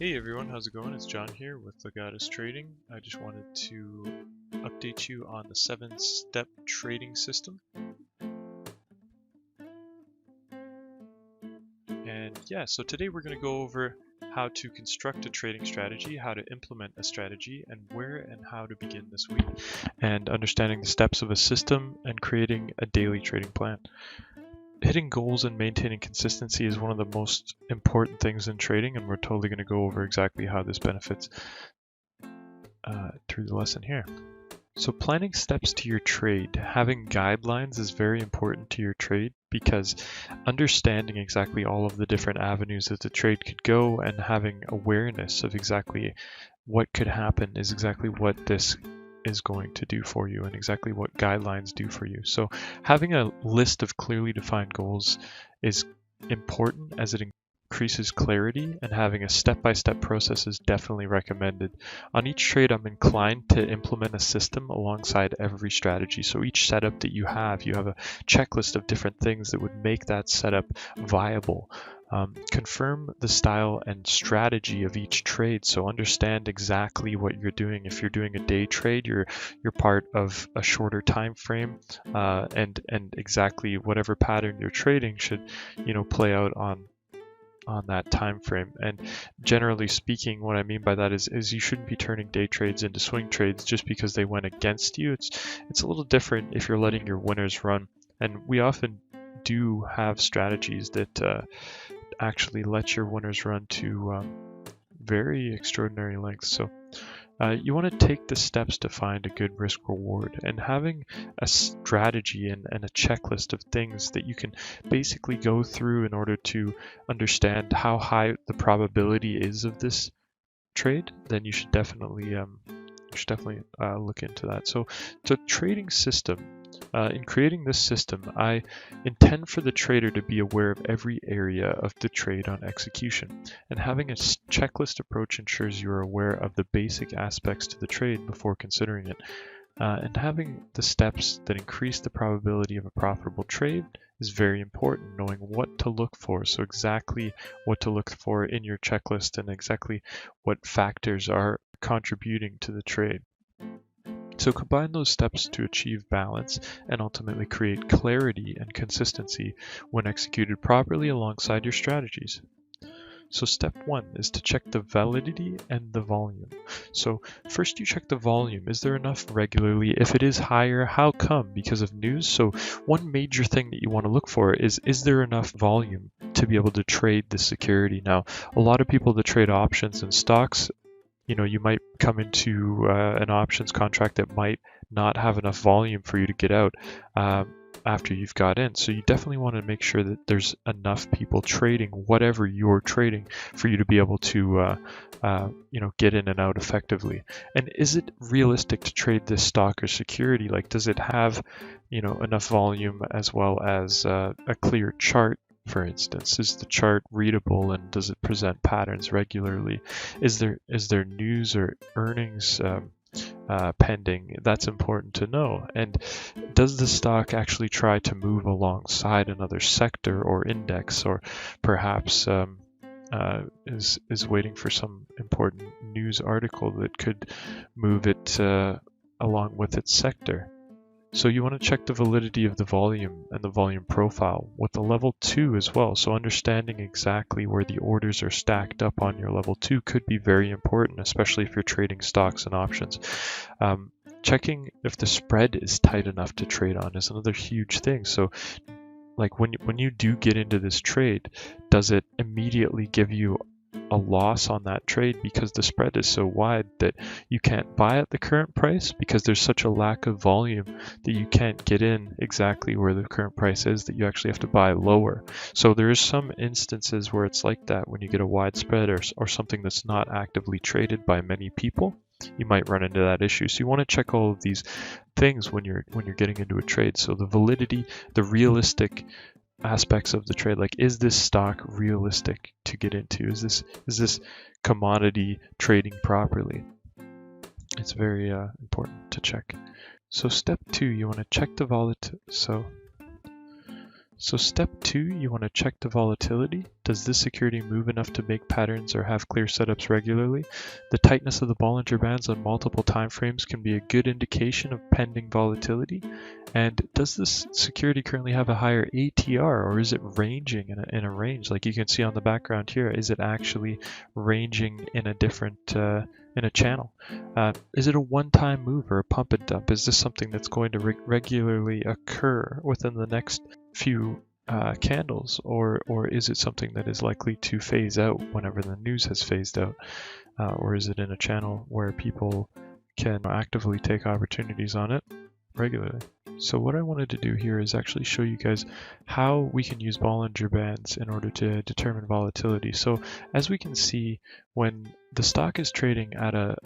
Hey everyone, how's it going? It's John here with Legatus Trading. I just wanted to update you on the 7-step trading system. And yeah, so today we're going to go over how to construct a trading strategy, how to implement a strategy, and where and how to begin this week, and understanding the steps of a system and creating a daily trading plan. Hitting goals and maintaining consistency is one of the most important things in trading, and we're totally going to go over exactly how this benefits through the lesson here. So planning steps to your trade, having guidelines is very important to your trade because understanding exactly all of the different avenues that the trade could go and having awareness of exactly what could happen is exactly what this is going to do for you and exactly what guidelines do for you. So having a list of clearly defined goals is important as it increases clarity, and having a step-by-step process is definitely recommended. On each trade, I'm inclined to implement a system alongside every strategy. So each setup that you have a checklist of different things that would make that setup viable. Confirm the style and strategy of each trade, so understand exactly what you're doing. If you're doing a day trade, you're part of a shorter time frame, and exactly whatever pattern you're trading should play out on that time frame. And generally speaking, what I mean by that is you shouldn't be turning day trades into swing trades just because they went against you. It's a little different if you're letting your winners run, and we often do have strategies that actually let your winners run to very extraordinary lengths. So you want to take the steps to find a good risk reward, and having a strategy and a checklist of things that you can basically go through in order to understand how high the probability is of this trade, then you should definitely look into that. So the trading system, in creating this system, I intend for the trader to be aware of every area of the trade on execution, and having a checklist approach ensures you are aware of the basic aspects to the trade before considering it. And having the steps that increase the probability of a profitable trade is very important, knowing what to look for. So exactly what to look for in your checklist and exactly what factors are contributing to the trade. So combine those steps to achieve balance and ultimately create clarity and consistency when executed properly alongside your strategies. So step 1 is to check the validity and the volume. So first you check the volume. Is there enough regularly? If it is higher, how come? Because of news? So one major thing that you want to look for is there enough volume to be able to trade the security? Now, a lot of people that trade options and stocks, you might come into an options contract that might not have enough volume for you to get out after you've got in. So you definitely want to make sure that there's enough people trading whatever you're trading for you to be able to get in and out effectively. And is it realistic to trade this stock or security? Like, does it have enough volume as well as a clear chart? For instance, is the chart readable and does it present patterns regularly? Is there news or earnings pending? That's important to know. And does the stock actually try to move alongside another sector or index, or perhaps is waiting for some important news article that could move it along with its sector? So you want to check the validity of the volume and the volume profile with the level 2 as well. So understanding exactly where the orders are stacked up on your level 2 could be very important, especially if you're trading stocks and options. Checking if the spread is tight enough to trade on is another huge thing. So like when you do get into this trade, does it immediately give you a loss on that trade because the spread is so wide that you can't buy at the current price because there's such a lack of volume that you can't get in exactly where the current price is, that you actually have to buy lower? So there is some instances where it's like that when you get a wide spread or something that's not actively traded by many people. You might run into that issue. So you want to check all of these things when you're getting into a trade. So the validity, the realistic aspects of the trade, like, is this stock realistic to get into? Is this commodity trading properly? It's very important to check. So step 2, you want to check the volatility. So step 2, you want to check the volatility. Does this security move enough to make patterns or have clear setups regularly? The tightness of the Bollinger Bands on multiple timeframes can be a good indication of pending volatility. And does this security currently have a higher ATR, or is it ranging in a range? Like you can see on the background here, is it actually ranging in a different in a channel? Is it a one-time move or a pump and dump? Is this something that's going to regularly occur within the next few candles, or is it something that is likely to phase out whenever the news has phased out? Or is it in a channel where people can actively take opportunities on it regularly? So what I wanted to do here is actually show you guys how we can use Bollinger Bands in order to determine volatility. So as we can see, when the stock is trading at a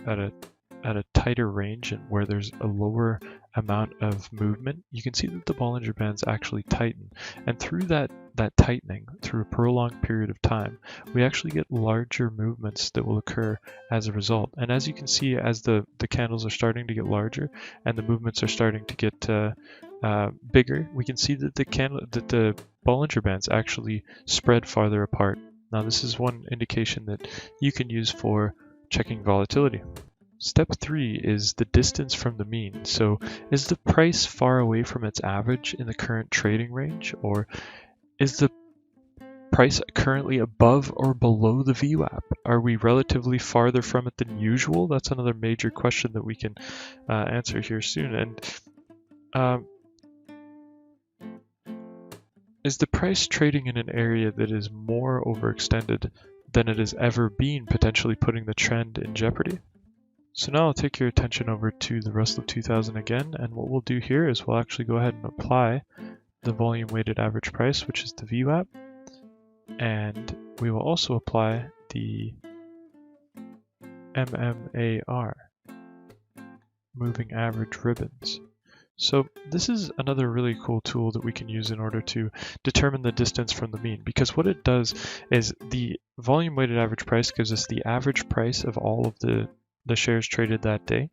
tighter range and where there's a lower amount of movement, you can see that the Bollinger Bands actually tighten. And through that tightening, through a prolonged period of time, we actually get larger movements that will occur as a result. And as you can see, as the candles are starting to get larger and the movements are starting to get bigger, we can see that the Bollinger Bands actually spread farther apart. Now this is one indication that you can use for checking volatility. Step 3 is the distance from the mean. So is the price far away from its average in the current trading range, or is the price currently above or below the VWAP? Are we relatively farther from it than usual? That's another major question that we can answer here soon. And is the price trading in an area that is more overextended than it has ever been, potentially putting the trend in jeopardy? So now I'll take your attention over to the Russell 2000 again, and what we'll do here is we'll actually go ahead and apply the volume weighted average price, which is the VWAP, and we will also apply the MMAR, moving average ribbons. So this is another really cool tool that we can use in order to determine the distance from the mean, because what it does is the volume weighted average price gives us the average price of all of the shares traded that day.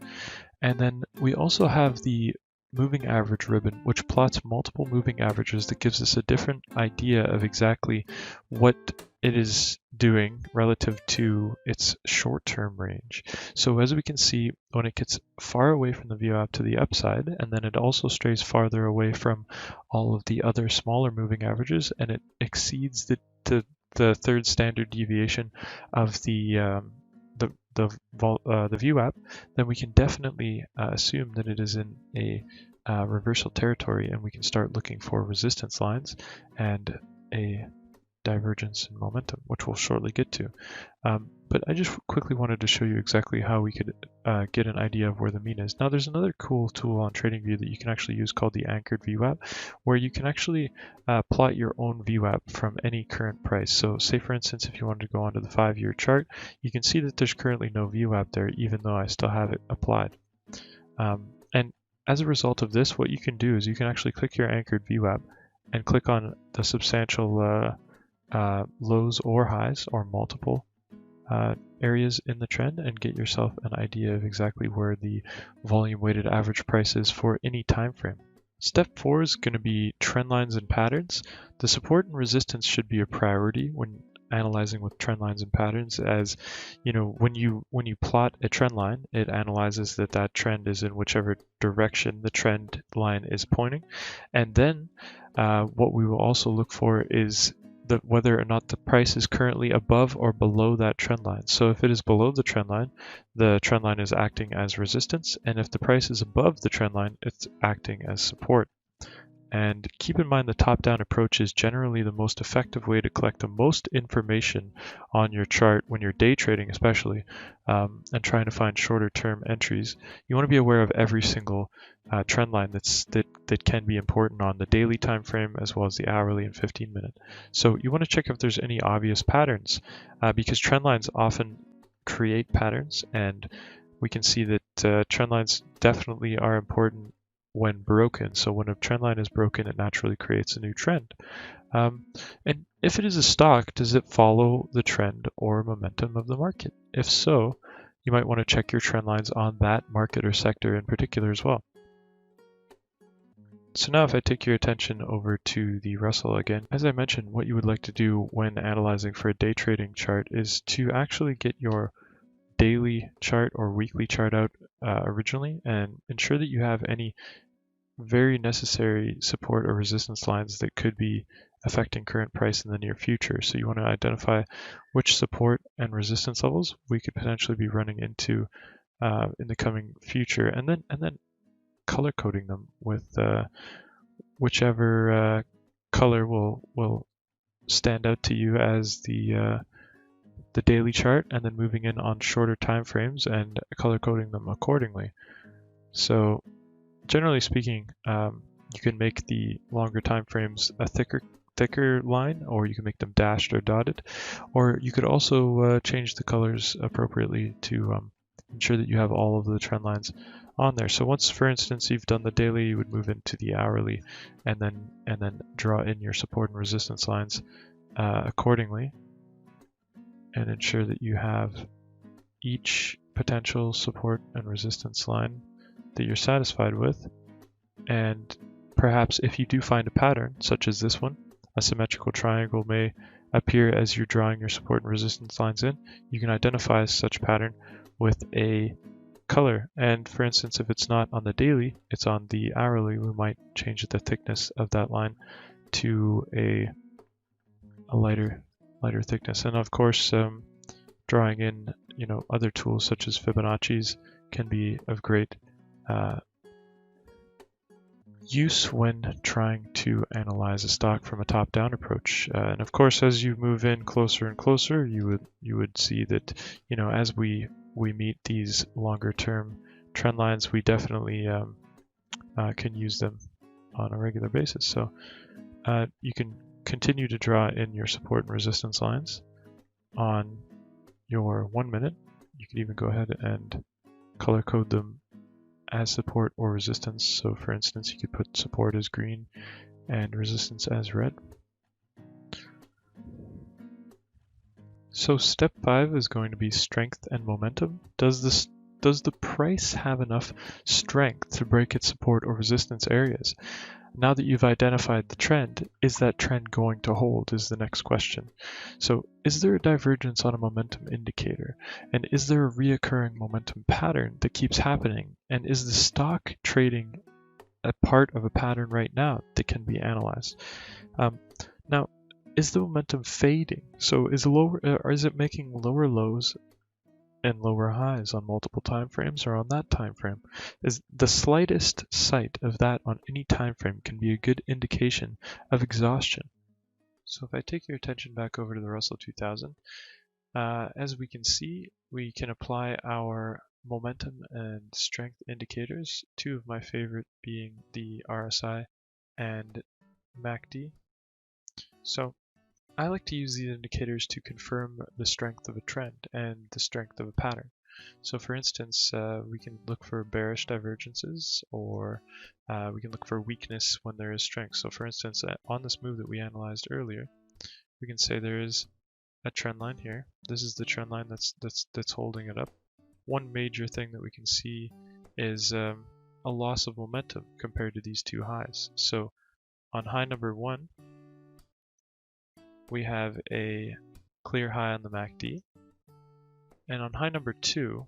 And then we also have the moving average ribbon, which plots multiple moving averages that gives us a different idea of exactly what it is doing relative to its short-term range. So as we can see, when it gets far away from the VWAP to the upside, and then it also strays farther away from all of the other smaller moving averages, and it exceeds the third standard deviation of the VWAP, then we can definitely assume that it is in a reversal territory, and we can start looking for resistance lines and a divergence in momentum, which we'll shortly get to. But I just quickly wanted to show you exactly how we could get an idea of where the mean is. Now there's another cool tool on TradingView that you can actually use called the anchored VWAP, where you can actually plot your own VWAP from any current price. So say for instance, if you wanted to go onto the 5-year chart, you can see that there's currently no VWAP there, even though I still have it applied. And as a result of this, what you can do is you can actually click your anchored VWAP and click on the substantial lows or highs or multiple areas in the trend and get yourself an idea of exactly where the volume weighted average price is for any time frame. Step 4 is going to be trend lines and patterns. The support and resistance should be a priority when analyzing with trend lines and patterns, as you know, when you plot a trend line, it analyzes that trend is in whichever direction the trend line is pointing. And then what we will also look for is whether or not the price is currently above or below that trend line. So if it is below the trend line is acting as resistance, and if the price is above the trend line, it's acting as support. And keep in mind the top-down approach is generally the most effective way to collect the most information on your chart when you're day trading, especially, and trying to find shorter term entries. You want to be aware of every single trend line that can be important on the daily time frame, as well as the hourly and 15-minute. So you want to check if there's any obvious patterns, because trend lines often create patterns, and we can see that trend lines definitely are important when broken. So when a trend line is broken, it naturally creates a new trend. And if it is a stock, does it follow the trend or momentum of the market? If so, you might want to check your trend lines on that market or sector in particular as well. So now if I take your attention over to the Russell again, as I mentioned, what you would like to do when analyzing for a day trading chart is to actually get your daily chart or weekly chart out originally and ensure that you have any very necessary support or resistance lines that could be affecting current price in the near future. So you want to identify which support and resistance levels we could potentially be running into in the coming future, and then color coding them with whichever color will stand out to you as the daily chart, and then moving in on shorter time frames and color coding them accordingly. So generally speaking, you can make the longer time frames a thicker line, or you can make them dashed or dotted, or you could also change the colors appropriately to ensure that you have all of the trend lines on there. So once, for instance, you've done the daily, you would move into the hourly, and then draw in your support and resistance lines accordingly, and ensure that you have each potential support and resistance line that you're satisfied with. And perhaps if you do find a pattern, such as this one, a symmetrical triangle may appear as you're drawing your support and resistance lines in, you can identify such pattern with a color. And for instance, if it's not on the daily, it's on the hourly, we might change the thickness of that line to a lighter thickness. And of course, drawing in other tools such as Fibonacci's can be of great use when trying to analyze a stock from a top-down approach. And of course, as you move in closer and closer, you would see that as we meet these longer-term trend lines, we definitely can use them on a regular basis. So you can continue to draw in your support and resistance lines on your 1 minute. You can even go ahead and color code them as support or resistance. So for instance, you could put support as green and resistance as red. So step 5 is going to be strength and momentum. Does the price have enough strength to break its support or resistance areas? Now that you've identified the trend, is that trend going to hold is the next question. So is there a divergence on a momentum indicator? And is there a reoccurring momentum pattern that keeps happening? And is the stock trading a part of a pattern right now that can be analyzed? Now, is the momentum fading? So is it making lower lows and lower highs on multiple time frames or on that time frame? Is the slightest sight of that on any time frame can be a good indication of exhaustion. So if I take your attention back over to the Russell 2000, as we can see, we can apply our momentum and strength indicators, two of my favorite being the RSI and MACD. So I like to use these indicators to confirm the strength of a trend and the strength of a pattern. So for instance, we can look for bearish divergences, or we can look for weakness when there is strength. So for instance, on this move that we analyzed earlier, we can say there is a trend line here. This is the trend line that's holding it up. One major thing that we can see is a loss of momentum compared to these two highs. So on high number 1, we have a clear high on the MACD, and on high number 2,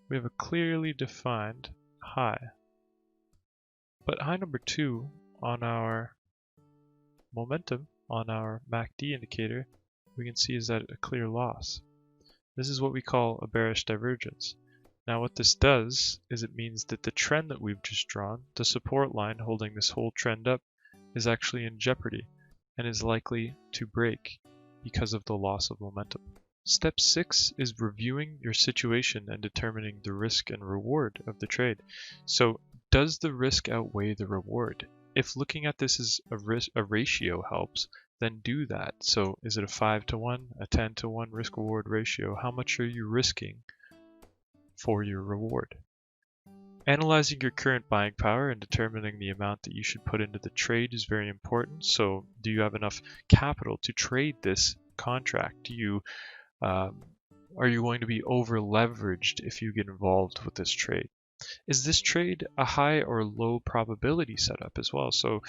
we have a clearly defined high. But high number 2 on our momentum, on our MACD indicator, we can see is that a clear loss. This is what we call a bearish divergence. Now what this does is it means that the trend that we've just drawn, the support line holding this whole trend up, is actually in jeopardy and is likely to break because of the loss of momentum. Step 6 is reviewing your situation and determining the risk and reward of the trade. So does the risk outweigh the reward? If looking at this as a ratio helps, then do that. So is it a 5-to-1, a 10-to-1 risk-reward ratio? How much are you risking for your reward? Analyzing your current buying power and determining the amount that you should put into the trade is very important. So do you have enough capital to trade this contract? Are you going to be over leveraged if you get involved with this trade? is this trade a high or low probability setup as well? So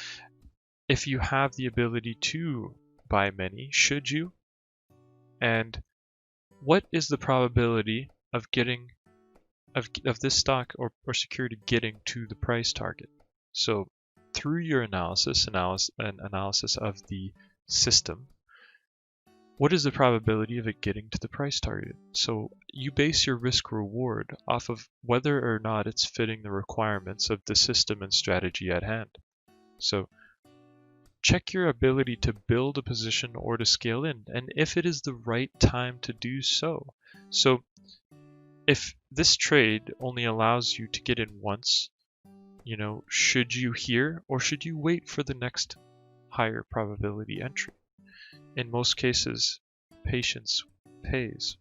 if you have the ability to buy many, should you? And what is the probability of getting of this stock or security getting to the price target? So through your analysis of the system, what is the probability of it getting to the price target? So you base your risk reward off of whether or not it's fitting the requirements of the system and strategy at hand. So check your ability to build a position or to scale in, and if it is the right time to do so. So if this trade only allows you to get in once, should you here or should you wait for the next higher probability entry? In most cases, patience pays.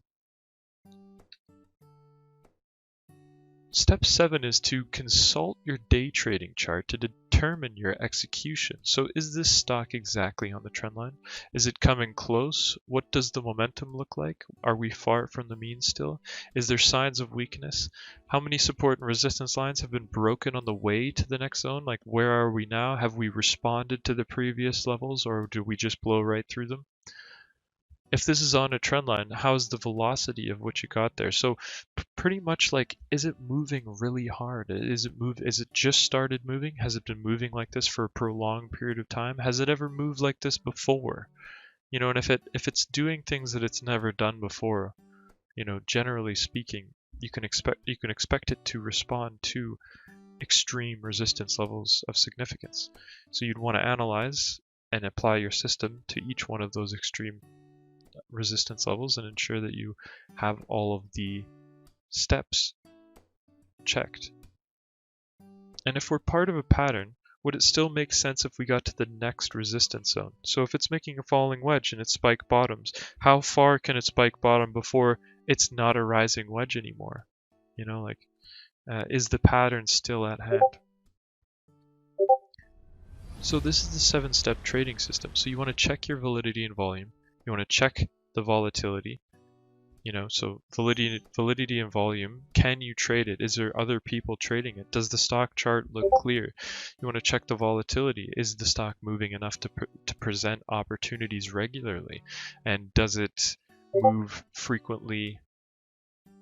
Step 7 is to consult your day trading chart to determine your execution. So is this stock exactly on the trend line? Is it coming close? What does the momentum look like? Are we far from the mean still? Is there signs of weakness? How many support and resistance lines have been broken on the way to the next zone? Like, where are we now? Have we responded to the previous levels, or do we just blow right through them? If this is on a trend line, how's the velocity of what you got there? So pretty much like, is it moving really hard? Is it just started moving? Has it been moving like this for a prolonged period of time? Has it ever moved like this before? And if it's doing things that it's never done before, generally speaking, you can expect it to respond to extreme resistance levels of significance. So you'd want to analyze and apply your system to each one of those extreme resistance levels and ensure that you have all of the steps checked. And if we're part of a pattern, would it still make sense if we got to the next resistance zone? So if it's making a falling wedge and it spike bottoms, how far can it spike bottom before it's not a rising wedge anymore? Is the pattern still at hand? So this is the 7-step trading system. So you want to check your validity and volume. You want to check the volatility, so validity and volume. Can you trade it? Is there other people trading it? Does the stock chart look clear? You want to check the volatility. Is the stock moving enough to present opportunities regularly? And does it move frequently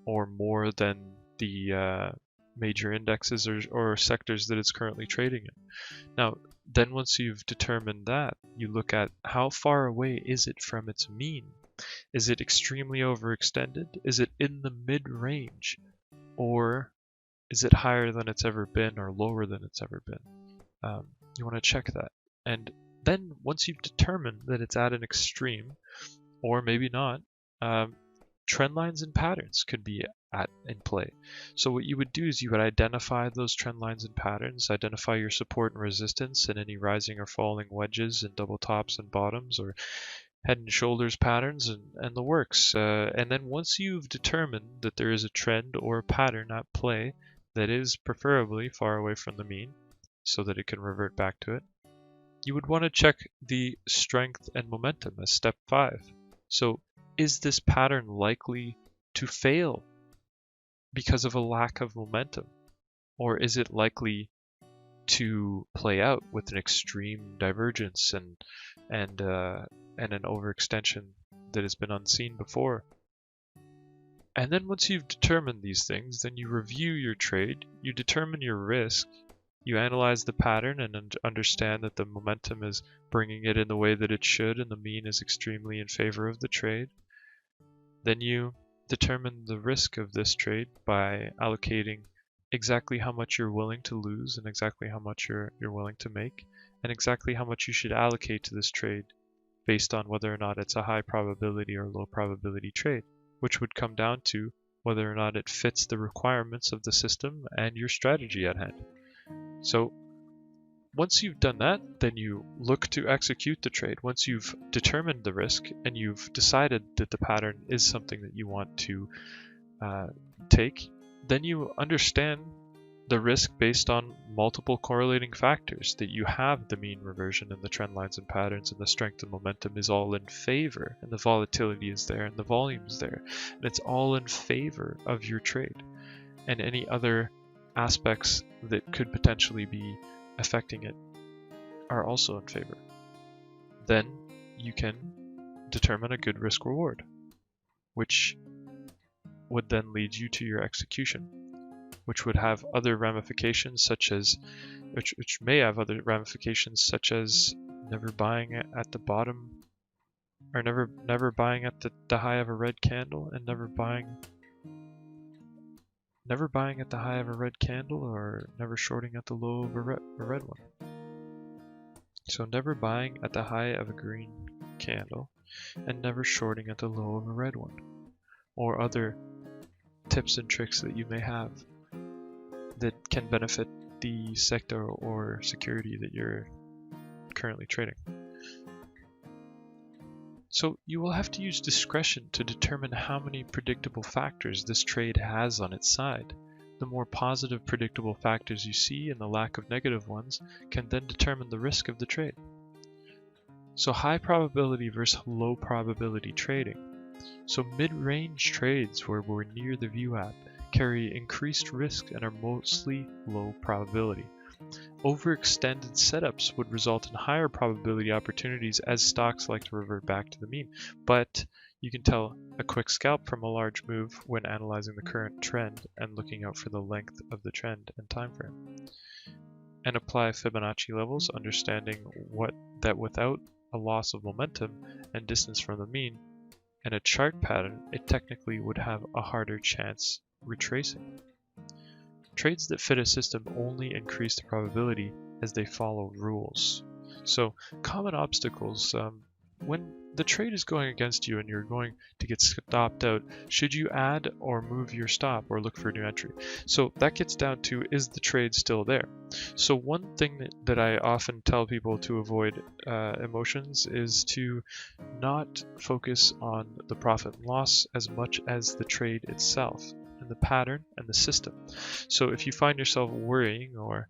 or more than the major indexes or sectors that it's currently trading in? Now, then once you've determined that, you look at how far away is it from its mean? Is it extremely overextended? Is it in the mid-range? Or is it higher than it's ever been or lower than it's ever been? You want to check that. And then once you've determined that it's at an extreme, or maybe not, trend lines and patterns could be in play. So what you would do is you would identify those trend lines and patterns, identify your support and resistance and any rising or falling wedges and double tops and bottoms or head and shoulders patterns and the works. And then once you've determined that there is a trend or a pattern at play that is preferably far away from the mean so that it can revert back to it, you would want to check the strength and momentum as step 5. So is this pattern likely to fail because of a lack of momentum? Or is it likely to play out with an extreme divergence and an overextension that has been unseen before? And then once you've determined these things, then you review your trade, you determine your risk, you analyze the pattern and understand that the momentum is bringing it in the way that it should and the mean is extremely in favor of the trade. Then you determine the risk of this trade by allocating exactly how much you're willing to lose and exactly how much you're willing to make and exactly how much you should allocate to this trade based on whether or not it's a high probability or low probability trade, which would come down to whether or not it fits the requirements of the system and your strategy at hand. So once you've done that, then you look to execute the trade. Once you've determined the risk and you've decided that the pattern is something that you want to take, then you understand the risk based on multiple correlating factors, that you have the mean reversion and the trend lines and patterns and the strength and momentum is all in favor and the volatility is there and the volume is there and it's all in favor of your trade. And any other aspects that could potentially be affecting it are also in favor. Then you can determine a good risk reward, which would then lead you to your execution, which would have other ramifications such as which may have other ramifications such as never buying at the bottom, or never buying at the high of a red candle, and never buying at the high of a red candle, or never shorting at the low of a red one. So never buying at the high of a green candle and never shorting at the low of a red one, or other tips and tricks that you may have that can benefit the sector or security that you're currently trading. So you will have to use discretion to determine how many predictable factors this trade has on its side. The more positive predictable factors you see and the lack of negative ones can then determine the risk of the trade. So high probability versus low probability trading. So mid-range trades where we're near the view app carry increased risk and are mostly low probability. Overextended setups would result in higher probability opportunities as stocks like to revert back to the mean, but you can tell a quick scalp from a large move when analyzing the current trend and looking out for the length of the trend and time frame. And apply Fibonacci levels, understanding that without a loss of momentum and distance from the mean and a chart pattern, it technically would have a harder chance retracing. Trades that fit a system only increase the probability as they follow rules. So common obstacles, when the trade is going against you and you're going to get stopped out, should you add or move your stop or look for a new entry? So that gets down to, is the trade still there? So one thing that I often tell people to avoid emotions is to not focus on the profit and loss as much as the trade itself and the pattern and the system. So if you find yourself worrying or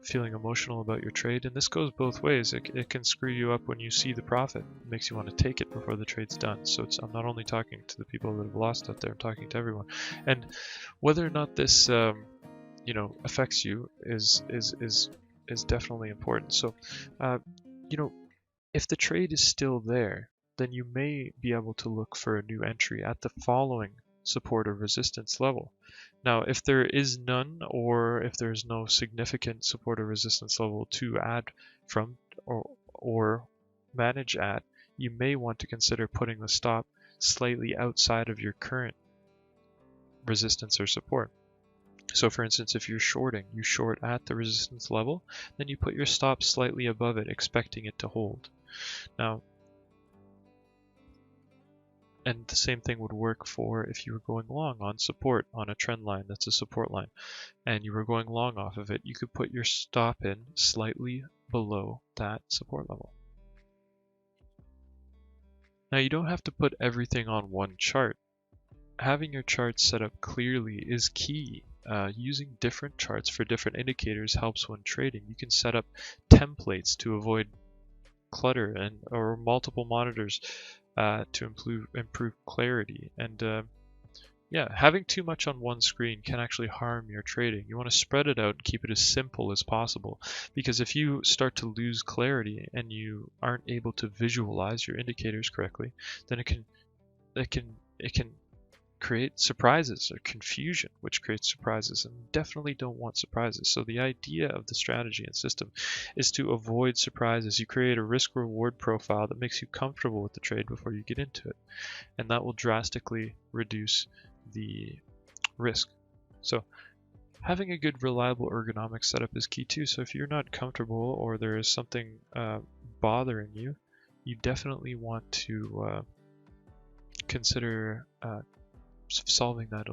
feeling emotional about your trade, and this goes both ways, it can screw you up when you see the profit. It makes you want to take it before the trade's done. So I'm not only talking to the people that have lost out there, I'm talking to everyone. And whether or not this affects you is definitely important. So if the trade is still there, then you may be able to look for a new entry at the following support or resistance level. Now, if there is none, or if there's no significant support or resistance level to add from or manage at, you may want to consider putting the stop slightly outside of your current resistance or support. So for instance, if you're shorting, you short at the resistance level, then you put your stop slightly above it, expecting it to hold. Now, and the same thing would work for if you were going long on support on a trend line that's a support line, and you were going long off of it, you could put your stop in slightly below that support level. Now, you don't have to put everything on one chart. Having your charts set up clearly is key. Using different charts for different indicators helps when trading. You can set up templates to avoid clutter or multiple monitors to improve clarity. And having too much on one screen can actually harm your trading. You want to spread it out and keep it as simple as possible, because if you start to lose clarity and you aren't able to visualize your indicators correctly, then it can create surprises or confusion, which creates surprises, and definitely don't want surprises. So the idea of the strategy and system is to avoid surprises. You create a risk reward profile that makes you comfortable with the trade before you get into it, and that will drastically reduce the risk. So having a good reliable ergonomic setup is key too. So if you're not comfortable or there is something bothering you, you definitely want to consider solving that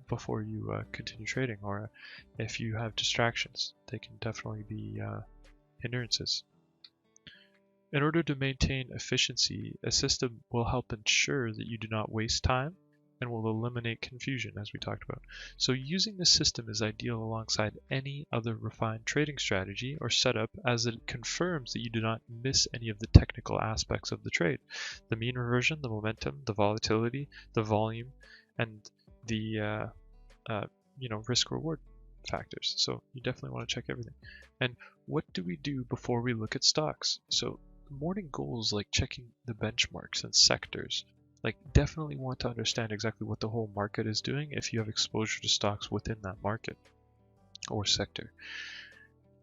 before you continue trading, or if you have distractions, they can definitely be hindrances. In order to maintain efficiency, a system will help ensure that you do not waste time and will eliminate confusion, as we talked about. So using the system is ideal alongside any other refined trading strategy or setup, as it confirms that you do not miss any of the technical aspects of the trade: the mean reversion, the momentum, the volatility, the volume, and the risk reward. factors. So you definitely want to check everything. And what do we do before we look at stocks? So morning goals like checking the benchmarks and sectors. Like definitely want to understand exactly what the whole market is doing if you have exposure to stocks within that market or sector.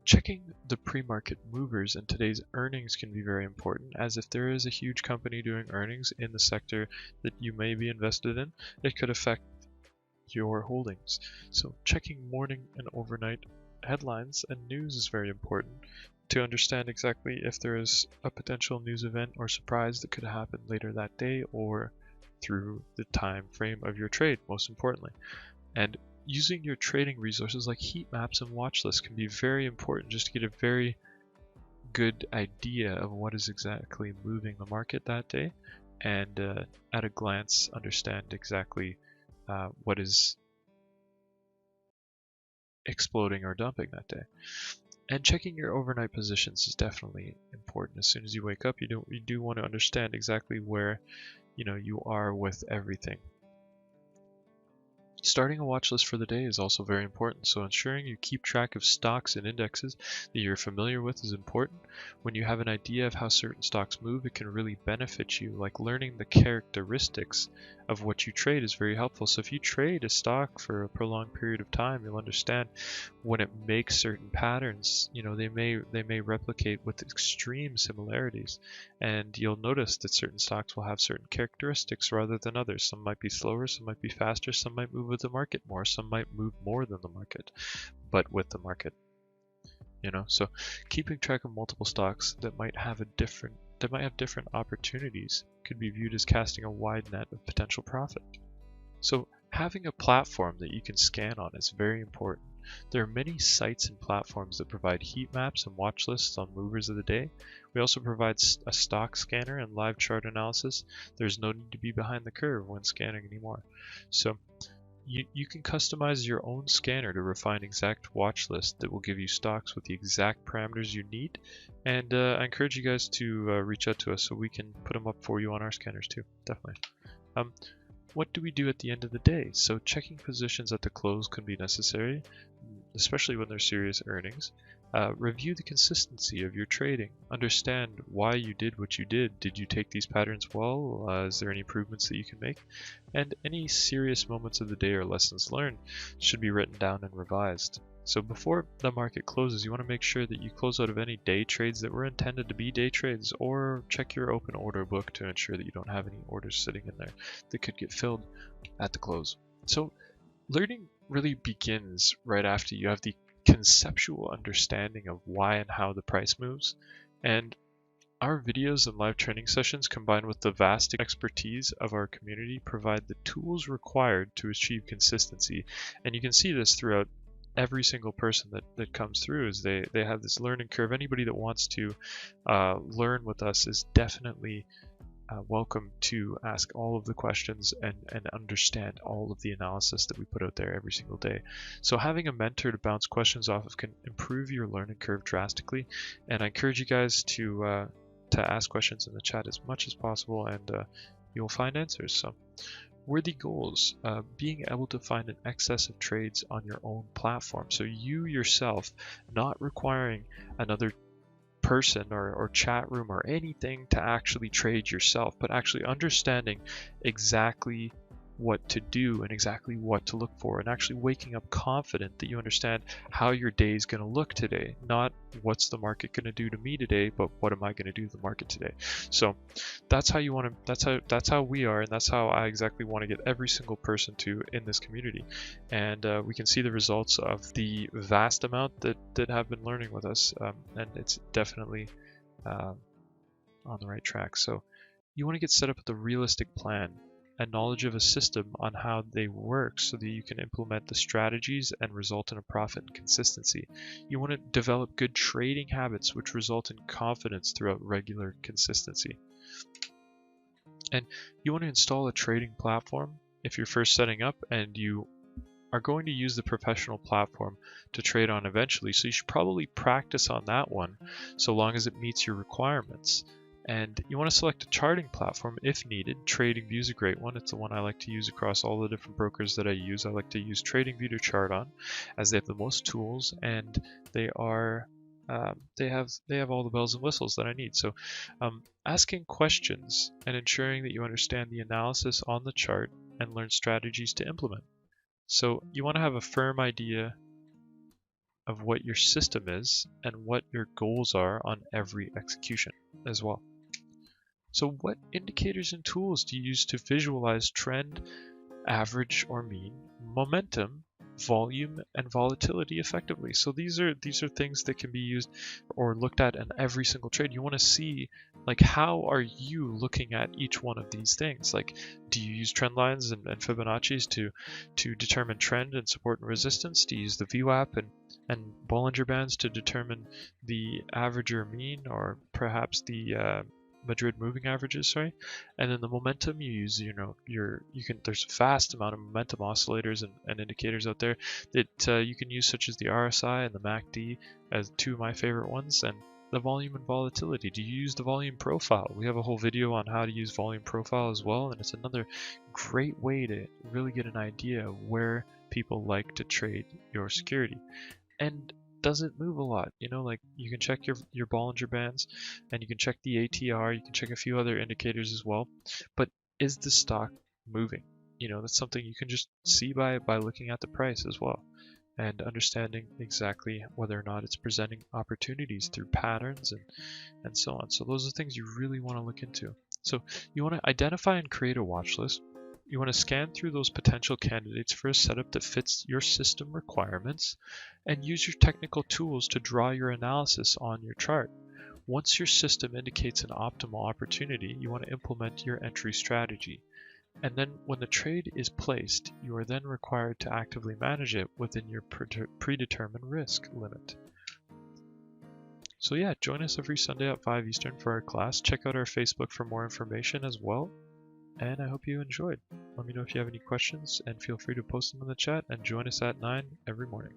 Checking the pre-market movers in today's earnings can be very important, as if there is a huge company doing earnings in the sector that you may be invested in, it could affect your holdings. So checking morning and overnight headlines and news is very important to understand exactly if there is a potential news event or surprise that could happen later that day or through the time frame of your trade, most importantly. And using your trading resources like heat maps and watch lists can be very important just to get a very good idea of what is exactly moving the market that day, and at a glance understand exactly what is exploding or dumping that day. And checking your overnight positions is definitely important. As soon as you wake up, you do want to understand exactly where you are with everything. Starting a watch list for the day is also very important, so ensuring you keep track of stocks and indexes that you're familiar with is important. When you have an idea of how certain stocks move, it can really benefit you. Like learning the characteristics of what you trade is very helpful. So if you trade a stock for a prolonged period of time, you'll understand when it makes certain patterns, they may replicate with extreme similarities. And you'll notice that certain stocks will have certain characteristics rather than others. Some might be slower, some might be faster, some might move with the market more, some might move more than the market, but with the market. So keeping track of multiple stocks that might have different opportunities could be viewed as casting a wide net of potential profit. So having a platform that you can scan on is very important. There are many sites and platforms that provide heat maps and watch lists on movers of the day. We also provide a stock scanner and live chart analysis. There's no need to be behind the curve when scanning anymore. So you can customize your own scanner to refine exact watch list that will give you stocks with the exact parameters you need. And I encourage you guys to reach out to us so we can put them up for you on our scanners too, definitely. What do we do at the end of the day? So checking positions at the close can be necessary, especially when there's serious earnings. Review the consistency of your trading. Understand why you did what you did. Did you take these patterns well? Is there any improvements that you can make? And any serious moments of the day or lessons learned should be written down and revised. So before the market closes, you want to make sure that you close out of any day trades that were intended to be day trades, or check your open order book to ensure that you don't have any orders sitting in there that could get filled at the close. So learning really begins right after you have the conceptual understanding of why and how the price moves. And our videos and live training sessions, combined with the vast expertise of our community, provide the tools required to achieve consistency. And you can see this throughout every single person that comes through, is they have this learning curve. Anybody that wants to learn with us is definitely welcome to ask all of the questions and understand all of the analysis that we put out there every single day. So having a mentor to bounce questions off of can improve your learning curve drastically. And I encourage you guys to ask questions in the chat as much as possible, and you'll find answers. So worthy goals, being able to find an excess of trades on your own platform. So you yourself, not requiring another person or chat room or anything to actually trade yourself, but actually understanding exactly what to do and exactly what to look for, and actually waking up confident that you understand how your day is going to look today. Not what's the market going to do to me today, but what am I going to do to the market today. So that's how you want to, that's how we are, and that's how I exactly want to get every single person to in this community. And we can see the results of the vast amount that have been learning with us, and it's definitely on the right track. So you want to get set up with a realistic plan and knowledge of a system on how they work so that you can implement the strategies and result in a profit and consistency. You want to develop good trading habits which result in confidence throughout regular consistency. And you want to install a trading platform if you're first setting up and you are going to use the professional platform to trade on eventually. So you should probably practice on that one so long as it meets your requirements. And you want to select a charting platform if needed. TradingView is a great one. It's the one I like to use across all the different brokers that I use. I like to use TradingView to chart on, as they have the most tools and they are they have all the bells and whistles that I need. So asking questions and ensuring that you understand the analysis on the chart and learn strategies to implement. So you want to have a firm idea of what your system is and what your goals are on every execution as well. So what indicators and tools do you use to visualize trend, average or mean, momentum, volume, and volatility effectively? So these are things that can be used or looked at in every single trade. You want to see, like, how are you looking at each one of these things? Like, do you use trend lines and Fibonacci's to determine trend and support and resistance? Do you use the VWAP and Bollinger Bands to determine the average or mean, or perhaps the Madrid moving averages, sorry? And then the momentum, you use, there's a vast amount of momentum oscillators and indicators out there that you can use, such as the RSI and the MACD as two of my favorite ones. And the volume and volatility, do you use the volume profile? We have a whole video on how to use volume profile as well, and it's another great way to really get an idea of where people like to trade your security. And does it move a lot? Like, you can check your Bollinger Bands, and you can check the ATR, you can check a few other indicators as well, but is the stock moving? That's something you can just see by looking at the price as well, and understanding exactly whether or not it's presenting opportunities through patterns and so on. So those are things you really want to look into. So you want to identify and create a watch list. You want to scan through those potential candidates for a setup that fits your system requirements, and use your technical tools to draw your analysis on your chart. Once your system indicates an optimal opportunity, you want to implement your entry strategy. And then when the trade is placed, you are then required to actively manage it within your predetermined risk limit. So yeah, join us every Sunday at 5 Eastern for our class. Check out our Facebook for more information as well. And I hope you enjoyed. Let me know if you have any questions, and feel free to post them in the chat, and join us at 9 every morning.